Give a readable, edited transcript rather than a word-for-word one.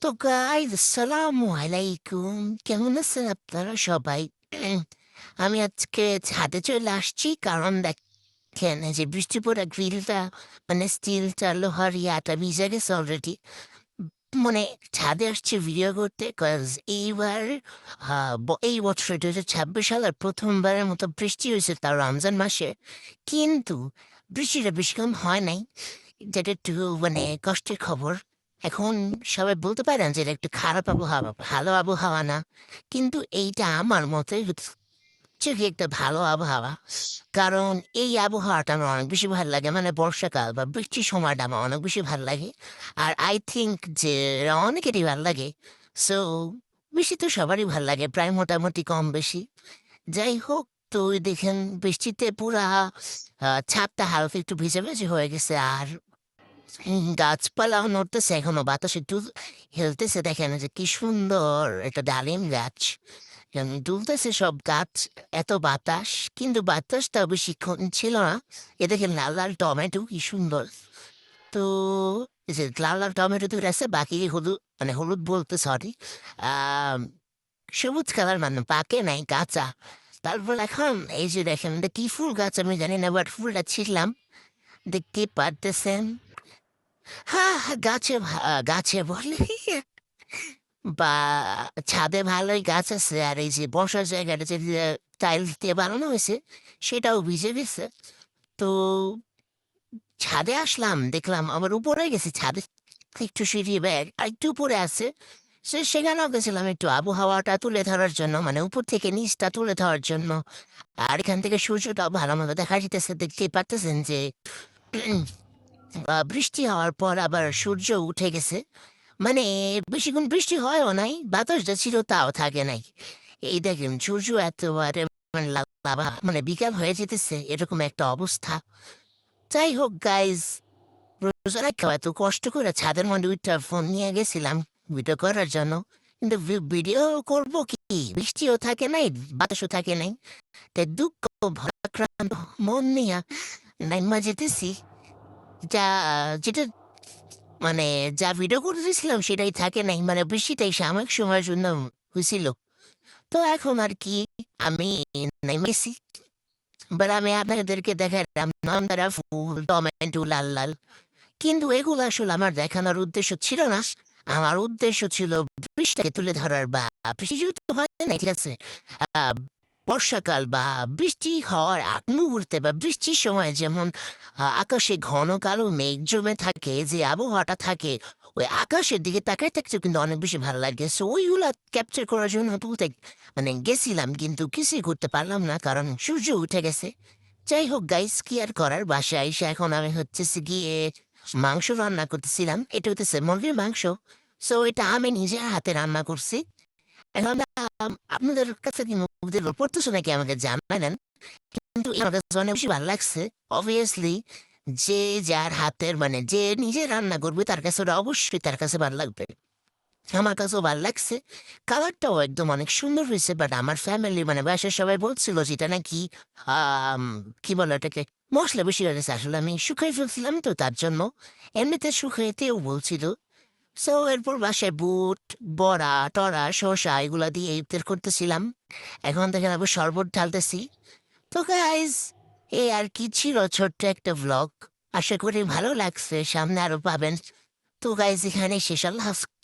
তো গাইজ আসসালামু আলাইকুম, কেমন আছেন আপনারা সবাই? উম, আমি আজকে ছাদে চলে আসছি কারণ দেখেন এই যে বৃষ্টি পড়া গ্রিলটা মানে স্টিলটা লোহার ইয়াটা ভিজে গেছে অলরেডি। মানে ছাদে আসছি ভিডিও করতে কজ এইবার এই বছর 2026 সালের প্রথমবারের মতো বৃষ্টি হয়েছে তার রমজান মাসে। কিন্তু বৃষ্টিটা বেশিক্ষণ হয় নাই, যেটা একটু মানে কষ্টের খবর। এখন সবাই বলতে পারেন যে এটা একটু খারাপ আবহাওয়া, ভালো আবহাওয়া না, কিন্তু এইটা আমার মতে হচ্ছে কি একটা ভালো আবহাওয়া। কারণ এই আবহাওয়াটা আমার অনেক বেশি ভালো লাগে, মানে বর্ষাকাল বা বৃষ্টির সময়টা আমার অনেক বেশি ভালো লাগে। আর আই থিঙ্ক যে এরা অনেকেরই ভালো লাগে। সো বৃষ্টি তো সবারই ভালো লাগে, প্রায় মোটামুটি কম বেশি। যাই হোক, তো ওই দেখেন বৃষ্টিতে পুরা ছাদটা হালকা একটু ভিজে ভিজে হয়ে গেছে। আর গাছপালাও নড়তেছে, এখনো বাতাস একটু হেলতেছে। দেখেন যে কি সুন্দর একটা ডালিম গাছ দুলতেছে সব গাছ, এত বাতাস। কিন্তু বাতাসটা বেশিক্ষণ ছিল না। এ দেখেন লাল লাল টমেটো কি সুন্দর। তো এই যে লাল লাল টমেটো তো আছে, বাকি হলুদ, মানে হলুদ বলতে সরি, আহ সবুজ কালার, মানে পাকে নাই, কাঁচা। তারপর এখন এই যে দেখেন এটা কি ফুল গাছ আমি জানি না, বাট ফুলটা ছিঁড়লাম, দেখতে পারতেছেন। হ্যাঁ, গাছে বলে বা ছাদে ভালোই গাছ আছে। আর এই যে বসার জায়গাটা যে টাইলস দিয়ে বানানো হয়েছে সেটাও ভিজে গেছে। তো ছাদে আসলাম, দেখলাম আবার উপরে গেছি, ছাদে একটু সিঁড়ি ব্যাগ আর একটু উপরে আছে। সেখানেও গেছিলাম একটু আবহাওয়াটা তুলে ধরার জন্য, মানে উপর থেকে নিচটা তুলে ধরার জন্য। আর এখান থেকে সূর্যটাও ভালো মতো দেখা যেতেছে, দেখতেই পারতেছেন যে বৃষ্টি হওয়ার পর আবার সূর্য উঠে গেছে। মানে বেশিক্ষণ বৃষ্টি হয়ও নাই, বাতাসটা ছিল তাও থাকে নাই। এই দেখেন সূর্য একেবারে মানে মানে বিকাল হয়ে যেতেছে এরকম একটা অবস্থা। যাই হোক গাইজ, রোজারা কেউ এত কষ্ট করে ছাদের মধ্যে উঠে ফোন নিয়ে গেছিলাম ভিডিও করার জন্য, কিন্তু ভিডিও করব কি, বৃষ্টিও থাকে নাই, বাতাসও থাকে নাই। তাই দুঃখ ভারাক্রান্ত মন নিয়ে নাইমা যেতেছি। যা যেটা মানে যা ভিডিও করতেছিলাম সেটাই থাকে নাই, মানে বৃষ্টিটাই সাময়িক সময়ের জন্য হয়েছিল। তো এখন আর কি, আমি নেমেছি, বাট আমি আপনাদেরকে দেখালাম নয়নতারা ফুল, টমেটো লাল লাল। কিন্তু এগুলো আসলে আমার দেখানোর উদ্দেশ্য ছিল না। আমার উদ্দেশ্য ছিল বৃষ্টিকে তুলে ধরার, বা বৃষ্টি যেহেতু হয় না, ঠিক আছে, আহ, বর্ষাকাল বা বৃষ্টি হওয়ার আগ মুহূর্তে বা বৃষ্টির সময় যেমন আকাশে ঘন কালো মেঘ জমে থাকে, যে আবহাওয়াটা থাকে, ওই আকাশের দিকে তাকায় থাকতে কিন্তু অনেক বেশি ভালো লাগে। সো ওইগুলা ক্যাপচার করার জন্য তুলতে মানে গেছিলাম, কিন্তু কিছুই করতে পারলাম না কারণ সূর্য উঠে গেছে। যাই হোক গাইস, কি আর করার, বাসায় এসে এখন আমি হচ্ছে গিয়ে মাংস রান্না করতেছিলাম। এটা হচ্ছে মুরগির মাংস। সো এটা আমি নিজের হাতে রান্না করছি। এখন আপনাদের কাছে কি মুভিদের পড়তেছো নাকি আমাকে জানালেন। কিন্তু আমার কাছে অনেক বেশি ভালো লাগছে। অবভিয়াসলি যে যার হাতের মানে যে নিজে রান্না করবে তার কাছে ওটা অবশ্যই তার কাছে ভালো লাগবে। আমার কাছেও ভালো লাগছে। কালারটাও একদম অনেক সুন্দর হয়েছে, বাট আমার ফ্যামিলি মানে বাসার সবাই বলছিল যেটা নাকি আম, কি বলে এটাকে, মশলা বেশি হয়ে গেছে। আসলে আমি শুকাই ফেলছিলাম তো তার জন্য, এমনিতে শুকাইতেও বলছিল। সো এরপর বাসায় বুট, বড়া টড়া শসা এগুলা দিয়ে ইফতার করতেছিলাম। এখন দেখেন আবার শরবত ঢালতেছি। তো গাইজ, এই আর কি ছিল ছোট্ট একটা ভ্লগ। আশা করি ভালো লাগছে, সামনে আরো পাবেন। তো গাইজ এখানে শেষ, আল্লাহ হাফেজ।